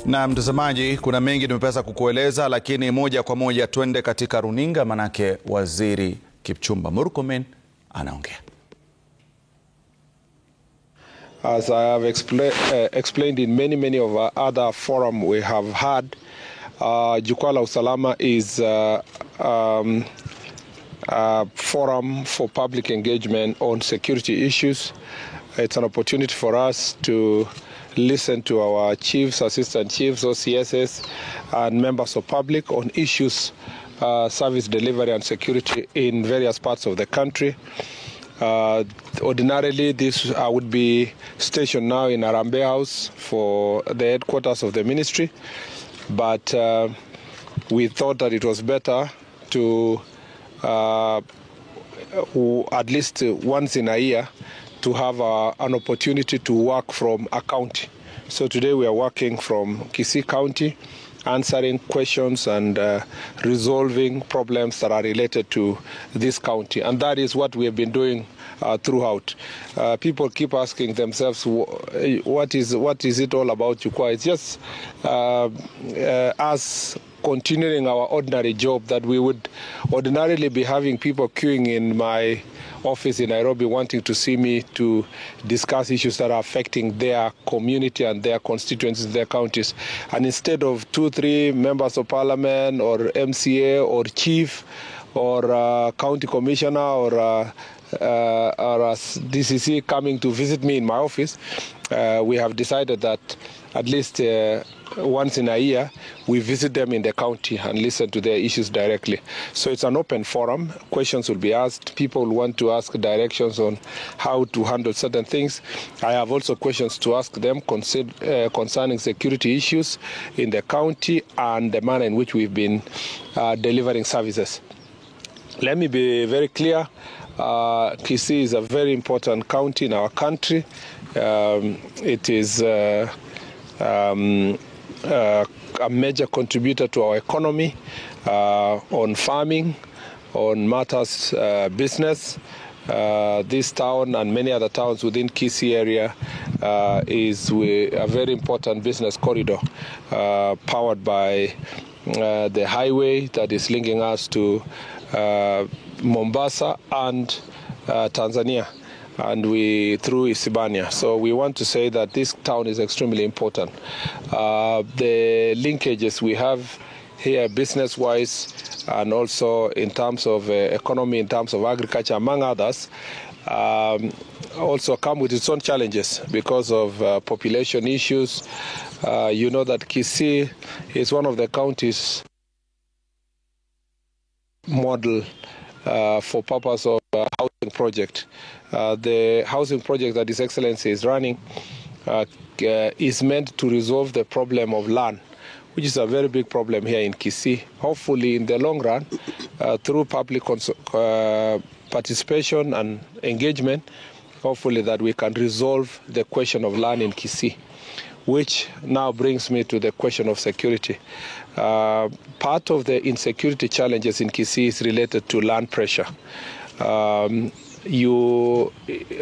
Na mtazamaji, kuna mengi tumepesa kukueleza, lakini moja kwa moja twende katika runinga, manake Waziri Kipchumba Murkomen anaongea. As I have explained in many of our other forums we have had, jukwaa la usalama is a forum for public engagement on security issues. It's an opportunity for us to listen to our chiefs, assistant chiefs, OCSs, and members of public on issues, service delivery and security in various parts of the country. Ordinarily, this would be stationed now in Arambe House for the headquarters of the ministry, but we thought that it was better to, at least once in a year, to have an opportunity to work from a county. So today we are working from Kisii County, answering questions and resolving problems that are related to this county. And that is what we have been doing throughout. People keep asking themselves, what is it all about jukwaa? It's just us continuing our ordinary job that we would ordinarily be having people queuing in my office in Nairobi wanting to see me to discuss issues that are affecting their community and their constituencies, their counties. And instead of 2-3 members of parliament or MCA or chief or county commissioner or DCC coming to visit me in my office, we have decided that at least once in a year, we visit them in the county and listen to their issues directly. So it's an open forum. Questions will be asked. People will want to ask directions on how to handle certain things. I have also questions to ask them concerning security issues in the county and the manner in which we've been delivering services. Let me be very clear. Kisii is a very important county in our country. It is a major contributor to our economy, on farming, on matters business. This town and many other towns within Kisii area is a very important business corridor powered by the highway that is linking us to Mombasa and Tanzania, and through Isibania. So we want to say that this town is extremely important. The linkages we have here business-wise and also in terms of economy, in terms of agriculture, among others, also come with its own challenges because of population issues. You know that Kisii is one of the counties model for purpose of housing project. The housing project that His Excellency is running is meant to resolve the problem of land, which is a very big problem here in Kisii. Hopefully, in the long run, through public participation and engagement, hopefully that we can resolve the question of land in Kisii, which now brings me to the question of security. Part of the insecurity challenges in Kisii is related to land pressure. You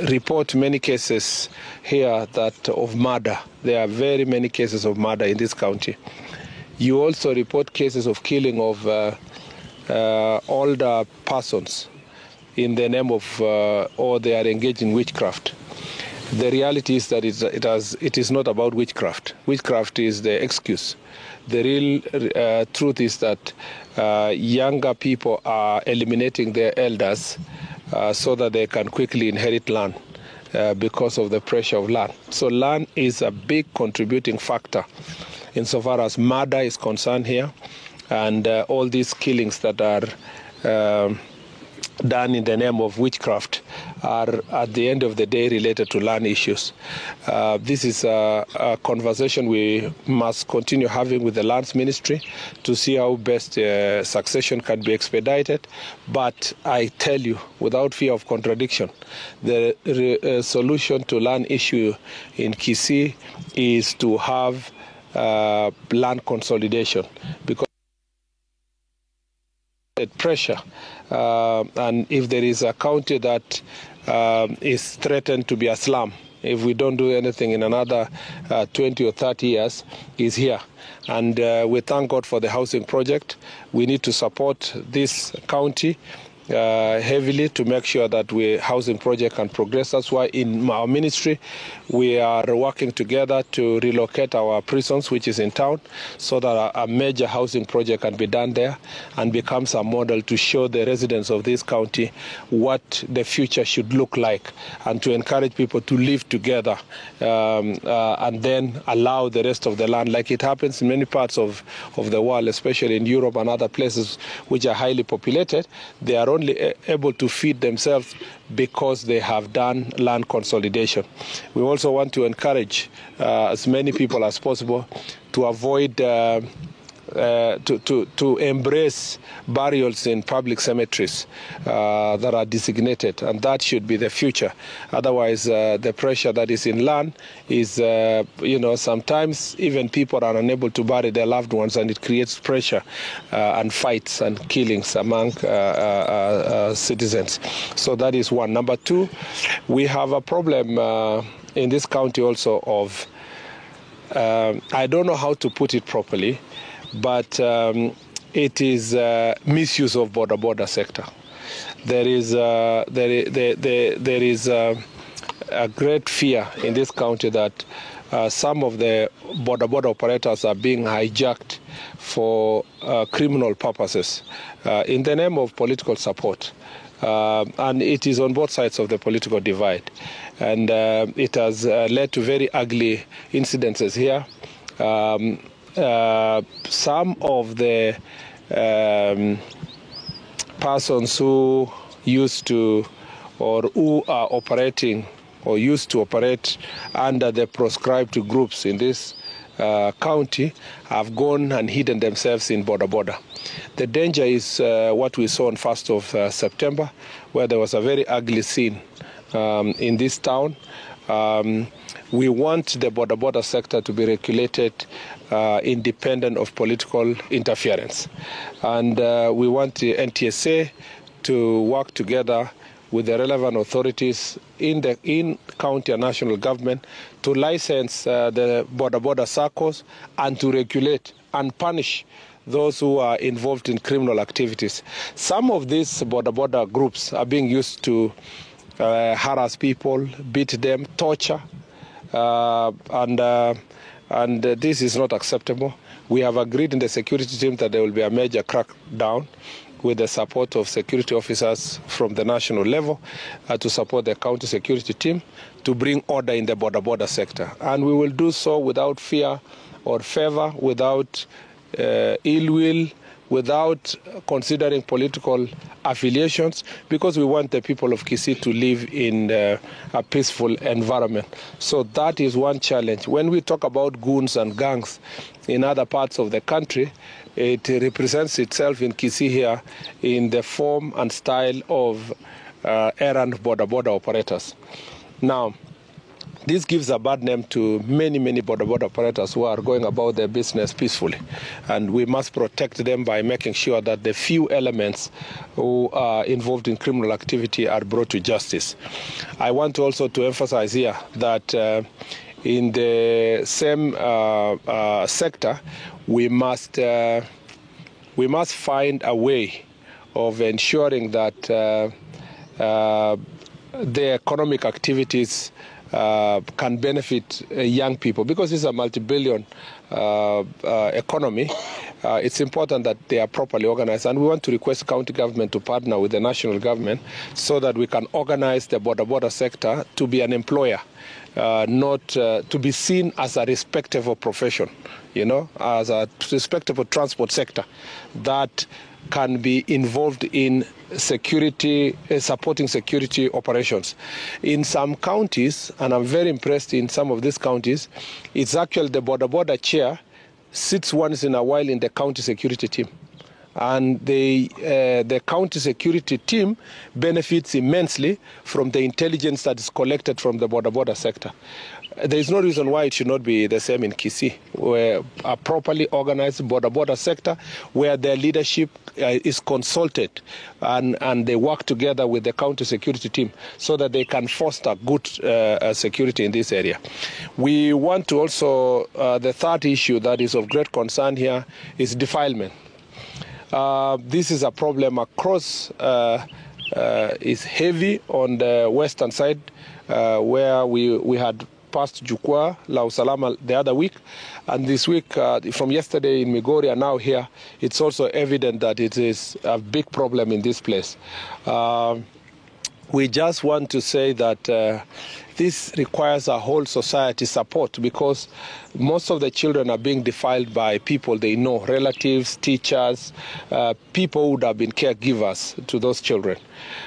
report many cases here of murder. There are very many cases of murder in this county. You also report cases of killing of older persons in the name of, or they are engaged in witchcraft. The reality is that it is not about witchcraft. Witchcraft is the excuse. The real truth is that younger people are eliminating their elders so that they can quickly inherit land because of the pressure of land. So land is a big contributing factor insofar as murder is concerned here, and all these killings that are done in the name of witchcraft are at the end of the day related to land issues. This is a conversation we must continue having with the lands ministry to see how best succession can be expedited. But I tell you, without fear of contradiction, the solution to land issue in Kisii is to have land consolidation, because pressure, and if there is a county that is threatened to be a slum if we don't do anything in another 20 or 30 years, is here. And we thank God for the housing project. We need to support this county heavily to make sure that the housing project can progress. That's why in our ministry we are working together to relocate our prisons, which is in town, so that a major housing project can be done there and becomes a model to show the residents of this county what the future should look like, and to encourage people to live together and then allow the rest of the land, like it happens in many parts of the world, especially in Europe and other places which are highly populated. They are only able to feed themselves because they have done land consolidation. We also want to encourage as many people as possible to avoid to embrace burials in public cemeteries that are designated, and that should be the future. Otherwise, the pressure that is in land is, sometimes even people are unable to bury their loved ones, and it creates pressure and fights and killings among citizens. So that is one. Number two, we have a problem in this county also of, I don't know how to put it properly, but it is misuse of border sector. There is a great fear in this county that some of the border operators are being hijacked for criminal purposes in the name of political support. And it is on both sides of the political divide. And it has led to very ugly incidences here. Some of the persons who used to, or who are operating or used to operate under the proscribed groups in this county have gone and hidden themselves in border. The danger is what we saw on 1st of September, where there was a very ugly scene in this town. We want the border sector to be regulated independent of political interference. And we want the NTSA to work together with the relevant authorities in county and national government to license the border circles and to regulate and punish those who are involved in criminal activities. Some of these border groups are being used to harass people, beat them, torture, and this is not acceptable. We have agreed in the security team that there will be a major crackdown with the support of security officers from the national level to support the county security team to bring order in the border sector. And we will do so without fear or favor, without ill will, without considering political affiliations, because we want the people of Kisii to live in a peaceful environment. So that is one challenge. When we talk about goons and gangs in other parts of the country, it represents itself in Kisii here in the form and style of errant border operators. Now, this gives a bad name to many border operators who are going about their business peacefully. And we must protect them by making sure that the few elements who are involved in criminal activity are brought to justice. I want also to emphasize here that in the same sector, we must find a way of ensuring that the economic activities can benefit young people, because it's a multi-billion economy. It's important that they are properly organized, and we want to request county government to partner with the national government so that we can organize the border sector to be an employer, not to be seen as a respectable profession, as a respectable transport sector that can be involved in security, supporting security operations. In some counties, and I'm very impressed in some of these counties, it's actually the border chair sits once in a while in the county security team. And the county security team benefits immensely from the intelligence that is collected from the border sector. There is no reason why it should not be the same in Kisii, where a properly organized border sector, where their leadership is consulted and they work together with the county security team so that they can foster good security in this area. We want to also, the third issue that is of great concern here is defilement. This is a problem across, is heavy on the western side, where we had passed jukwaa, usalama the other week, and this week, from yesterday in Migori and now here, it's also evident that it is a big problem in this place. We just want to say that this requires a whole society support, because most of the children are being defiled by people they know, relatives, teachers, people who would have been caregivers to those children.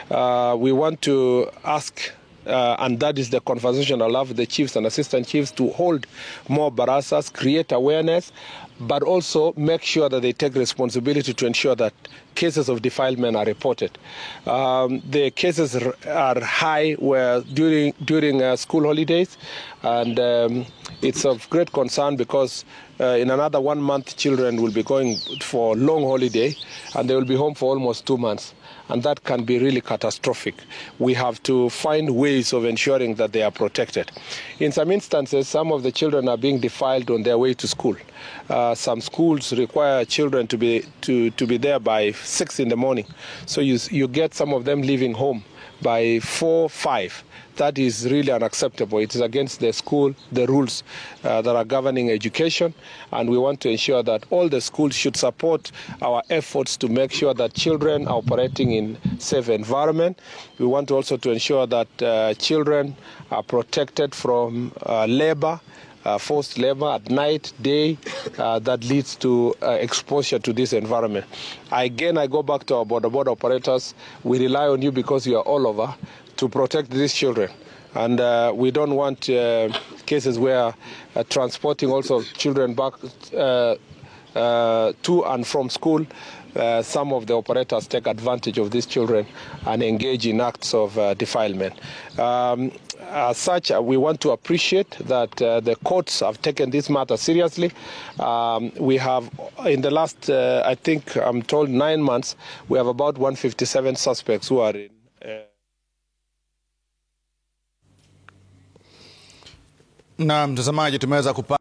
We want to ask, and that is the conversation I'll have with the chiefs and assistant chiefs, to hold more barasas, create awareness, but also make sure that they take responsibility to ensure that cases of defilement are reported. The cases are high during school holidays, and it's of great concern because in another 1 month, children will be going for long holiday, and they will be home for almost 2 months. And that can be really catastrophic. We have to find ways of ensuring that they are protected. In some instances, some of the children are being defiled on their way to school. Some schools require children to be there by 6 in the morning. So you get some of them leaving home by 4, 5. That is really unacceptable. It is against the rules that are governing education, and we want to ensure that all the schools should support our efforts to make sure that children are operating in safe environment. We want also to ensure that children are protected from labor, forced labor at night, day, that leads to exposure to this environment. Again, I go back to our border operators. We rely on you because you are all over to protect these children. And we don't want cases where transporting also children back to and from school, some of the operators take advantage of these children and engage in acts of defilement. As such, we want to appreciate that the courts have taken this matter seriously. We have, in the last, I think I'm told 9 months, we have about 157 suspects who are in... Na mtazamaji, tumeweza kupata